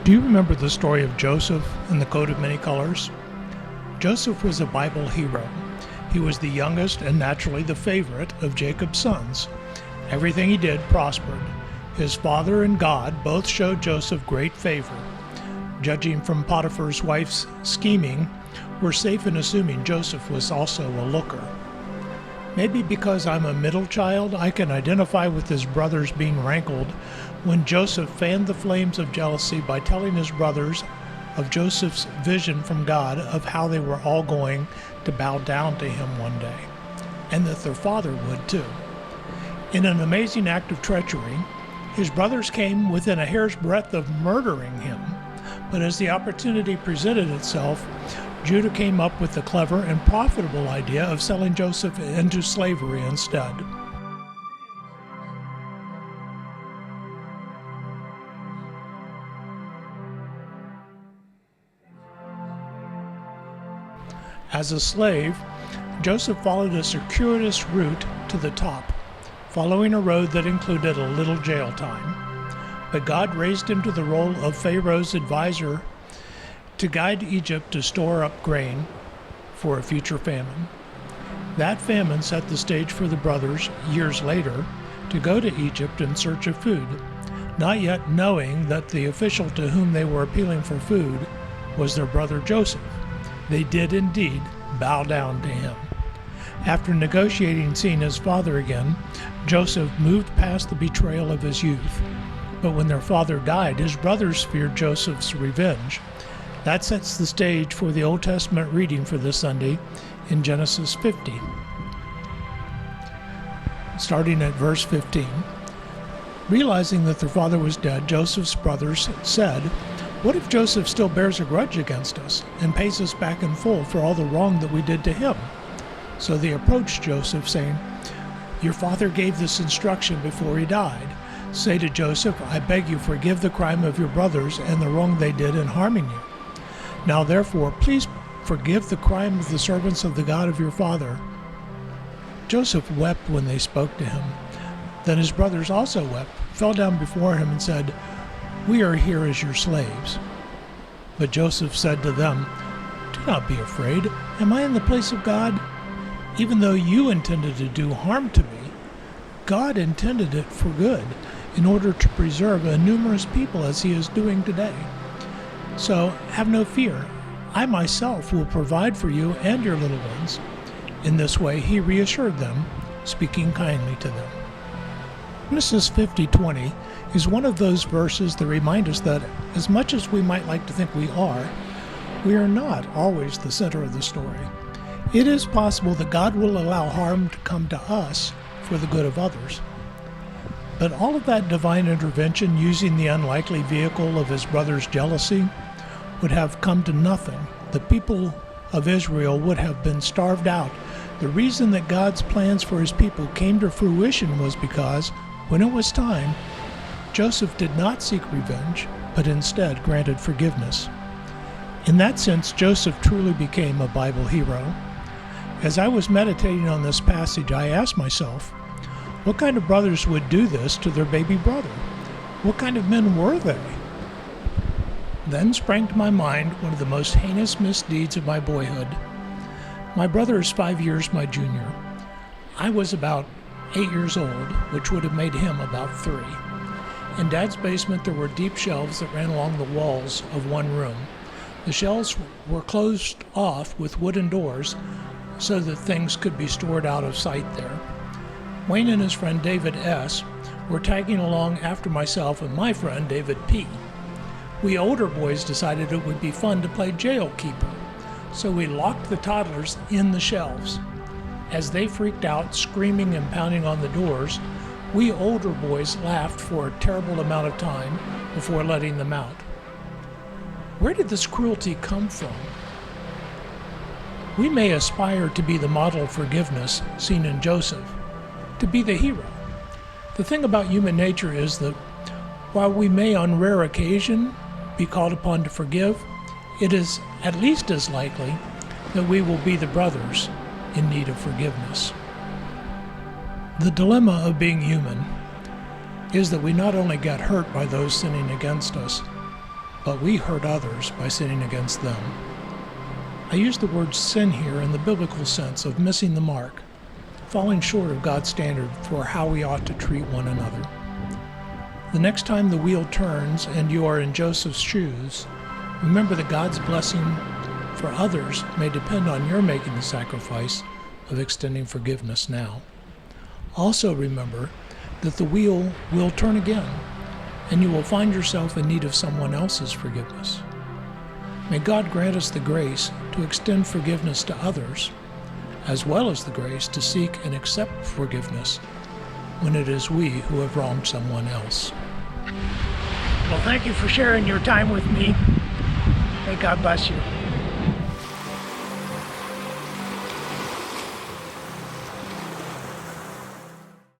Do you remember the story of Joseph and the coat of many colors? Joseph was a Bible hero. He was the youngest and naturally the favorite of Jacob's sons. Everything he did prospered. His father and God both showed Joseph great favor. Judging from Potiphar's wife's scheming, we're safe in assuming Joseph was also a looker. Maybe because I'm a middle child, I can identify with his brothers being rankled when Joseph fanned the flames of jealousy by telling his brothers of Joseph's vision from God of how they were all going to bow down to him one day, and that their father would too. In an amazing act of treachery, his brothers came within a hair's breadth of murdering him, but as the opportunity presented itself, Judah came up with the clever and profitable idea of selling Joseph into slavery instead. As a slave, Joseph followed a circuitous route to the top, following a road that included a little jail time. But God raised him to the role of Pharaoh's advisor to guide Egypt to store up grain for a future famine. That famine set the stage for the brothers, years later, to go to Egypt in search of food, not yet knowing that the official to whom they were appealing for food was their brother Joseph. They did indeed bow down to him. After negotiating seeing his father again, Joseph moved past the betrayal of his youth. But when their father died, his brothers feared Joseph's revenge. That sets the stage for the Old Testament reading for this Sunday in Genesis 50. Starting at verse 15. Realizing that their father was dead, Joseph's brothers said, "What if Joseph still bears a grudge against us and pays us back in full for all the wrong that we did to him?" So they approached Joseph, saying, "Your father gave this instruction before he died. Say to Joseph, I beg you, forgive the crime of your brothers and the wrong they did in harming you. Now therefore, please forgive the crime of the servants of the God of your father." Joseph wept when they spoke to him. Then his brothers also wept, fell down before him and said, "We are here as your slaves." But Joseph said to them, "Do not be afraid. Am I in the place of God? Even though you intended to do harm to me, God intended it for good, in order to preserve a numerous people as he is doing today. So have no fear. I myself will provide for you and your little ones." In this way he reassured them, speaking kindly to them. Genesis 50:20 is one of those verses that remind us that as much as we might like to think we are not always the center of the story. It is possible that God will allow harm to come to us for the good of others. But all of that divine intervention using the unlikely vehicle of his brother's jealousy would have come to nothing. The people of Israel would have been starved out. The reason that God's plans for his people came to fruition was because, when it was time, Joseph did not seek revenge, but instead granted forgiveness. In that sense, Joseph truly became a Bible hero. As I was meditating on this passage, I asked myself, what kind of brothers would do this to their baby brother? What kind of men were they? Then sprang to my mind one of the most heinous misdeeds of my boyhood. My brother is 5 years my junior. I was about 8 years old, which would have made him about 3. In Dad's basement there were deep shelves that ran along the walls of one room. The shelves were closed off with wooden doors so that things could be stored out of sight there. Wayne and his friend David S. were tagging along after myself and my friend David P. We older boys decided it would be fun to play jail keeper, so we locked the toddlers in the shelves. As they freaked out, screaming and pounding on the doors, we older boys laughed for a terrible amount of time before letting them out. Where did this cruelty come from? We may aspire to be the model of forgiveness seen in Joseph, to be the hero. The thing about human nature is that while we may on rare occasion be called upon to forgive, it is at least as likely that we will be the brothers in need of forgiveness. The dilemma of being human is that we not only get hurt by those sinning against us, but we hurt others by sinning against them. I use the word sin here in the biblical sense of missing the mark, falling short of God's standard for how we ought to treat one another. The next time the wheel turns and you are in Joseph's shoes, remember that God's blessing for others may depend on your making the sacrifice of extending forgiveness now. Also remember that the wheel will turn again, and you will find yourself in need of someone else's forgiveness. May God grant us the grace to extend forgiveness to others, as well as the grace to seek and accept forgiveness when it is we who have wronged someone else. Well, thank you for sharing your time with me. May God bless you.